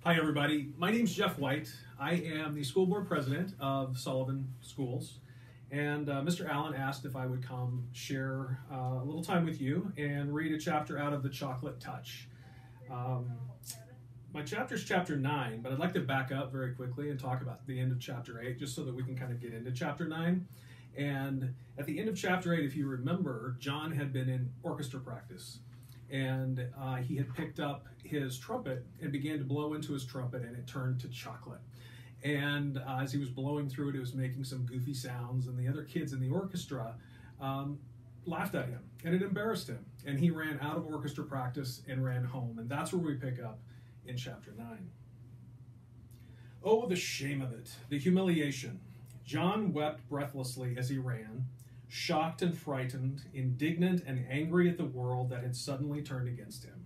Hi everybody, my name is Jeff White. I am the school board president of Sullivan Schools, and Mr. Allen asked if I would come share a little time with you and read a chapter out of The Chocolate Touch. My chapter is chapter 9, but I'd like to back up very quickly and talk about the end of chapter 8 just so that we can kind of get into chapter 9. And at the end of chapter 8, if you remember, John had been in orchestra practice. And he had picked up his trumpet and began to blow into his trumpet, and it turned to chocolate. And as he was blowing through it, it was making some goofy sounds, and the other kids in the orchestra laughed at him, and it embarrassed him. And he ran out of orchestra practice and ran home, and that's where we pick up in chapter 9. Oh, the shame of it, the humiliation. John wept breathlessly as he ran, shocked and frightened, indignant and angry at the world that had suddenly turned against him.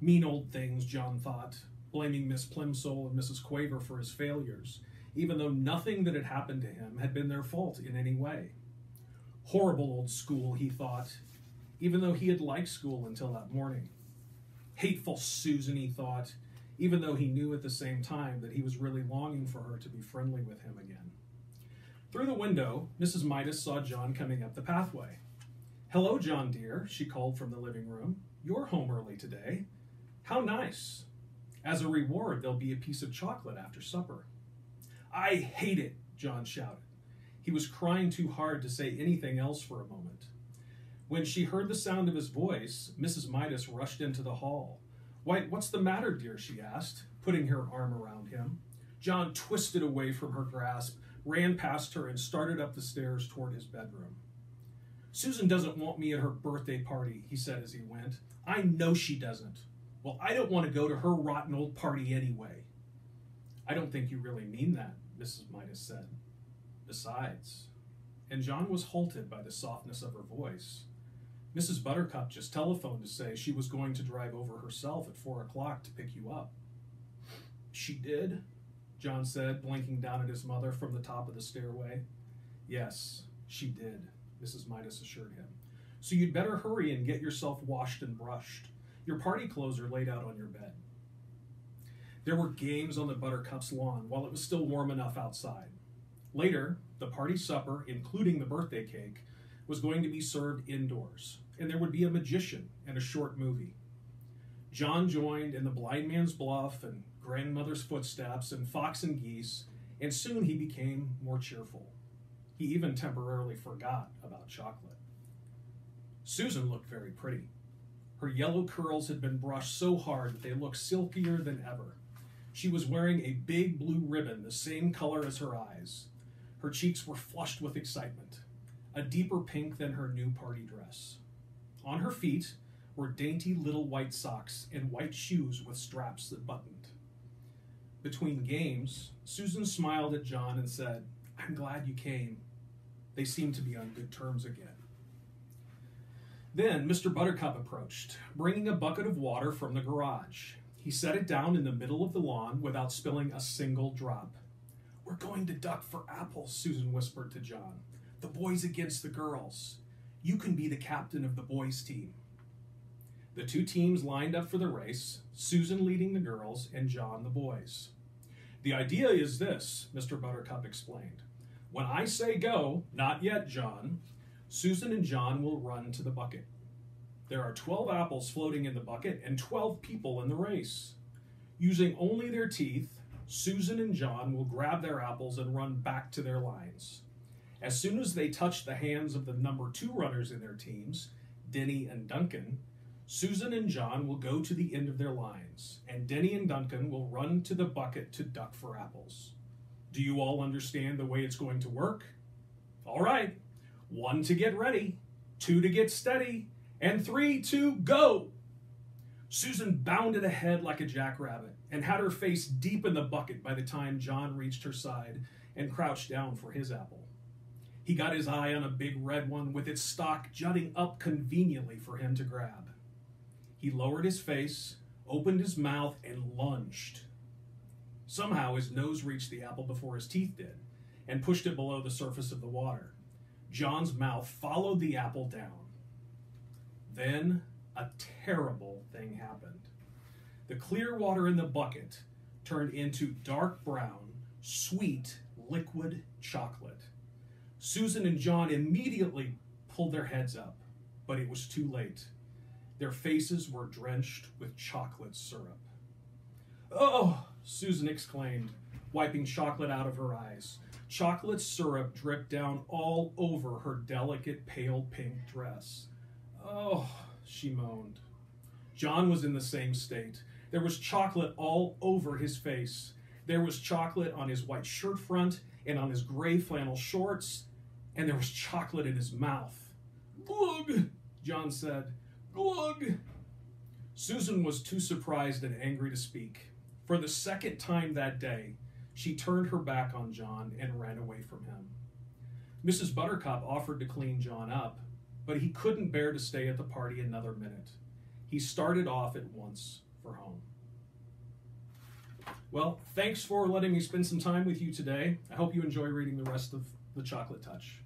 Mean old things, John thought, blaming Miss Plimsoll and Mrs. Quaver for his failures, even though nothing that had happened to him had been their fault in any way. Horrible old school, he thought, even though he had liked school until that morning. Hateful Susan, he thought, even though he knew at the same time that he was really longing for her to be friendly with him again. Through the window, Mrs. Midas saw John coming up the pathway. "Hello, John dear," she called from the living room. "You're home early today. How nice. As a reward, there'll be a piece of chocolate after supper." "I hate it," John shouted. He was crying too hard to say anything else for a moment. When she heard the sound of his voice, Mrs. Midas rushed into the hall. "Why, what's the matter, dear?" she asked, putting her arm around him. John twisted away from her grasp, ran past her, and started up the stairs toward his bedroom. "Susan doesn't want me at her birthday party," he said as he went. "I know she doesn't. Well, I don't want to go to her rotten old party anyway." "I don't think you really mean that," Mrs. Midas said. "Besides," and John was halted by the softness of her voice, "Mrs. Buttercup just telephoned to say she was going to drive over herself at 4 o'clock to pick you up." "She did?" John said, blinking down at his mother from the top of the stairway. "Yes, she did," Mrs. Midas assured him. "So you'd better hurry and get yourself washed and brushed. Your party clothes are laid out on your bed." There were games on the Buttercup's lawn while it was still warm enough outside. Later, the party supper, including the birthday cake, was going to be served indoors, and there would be a magician and a short movie. John joined in the Blind Man's Bluff and Grandmother's Footsteps and Fox and Geese, and soon he became more cheerful. He even temporarily forgot about chocolate. Susan looked very pretty. Her yellow curls had been brushed so hard that they looked silkier than ever. She was wearing a big blue ribbon the same color as her eyes. Her cheeks were flushed with excitement, a deeper pink than her new party dress. On her feet were dainty little white socks and white shoes with straps that buttoned. Between games, Susan smiled at John and said, "I'm glad you came." They seemed to be on good terms again. Then Mr. Buttercup approached, bringing a bucket of water from the garage. He set it down in the middle of the lawn without spilling a single drop. "We're going to duck for apples," Susan whispered to John. "The boys against the girls. You can be the captain of the boys' team." The two teams lined up for the race, Susan leading the girls and John the boys. "The idea is this," Mr. Buttercup explained. "When I say go, not yet, John, Susan and John will run to the bucket. There are 12 apples floating in the bucket and 12 people in the race. Using only their teeth, Susan and John will grab their apples and run back to their lines. As soon as they touch the hands of the number 2 runners in their teams, Denny and Duncan, Susan and John will go to the end of their lines, and Denny and Duncan will run to the bucket to duck for apples. Do you all understand the way it's going to work? All right, 1 to get ready, 2 to get steady, and 3 to go." Susan bounded ahead like a jackrabbit and had her face deep in the bucket by the time John reached her side and crouched down for his apple. He got his eye on a big red one with its stalk jutting up conveniently for him to grab. He lowered his face, opened his mouth, and lunged. Somehow his nose reached the apple before his teeth did and pushed it below the surface of the water. John's mouth followed the apple down. Then a terrible thing happened. The clear water in the bucket turned into dark brown, sweet, liquid chocolate. Susan and John immediately pulled their heads up, but it was too late. Their faces were drenched with chocolate syrup. "Oh!" Susan exclaimed, wiping chocolate out of her eyes. Chocolate syrup dripped down all over her delicate pale pink dress. "Oh," she moaned. John was in the same state. There was chocolate all over his face. There was chocolate on his white shirt front and on his gray flannel shorts, and there was chocolate in his mouth. "Glug," John said. "Glug." Susan was too surprised and angry to speak. For the second time that day, she turned her back on John and ran away from him. Mrs. Buttercup offered to clean John up, but he couldn't bear to stay at the party another minute. He started off at once for home. Well, thanks for letting me spend some time with you today. I hope you enjoy reading the rest of The Chocolate Touch.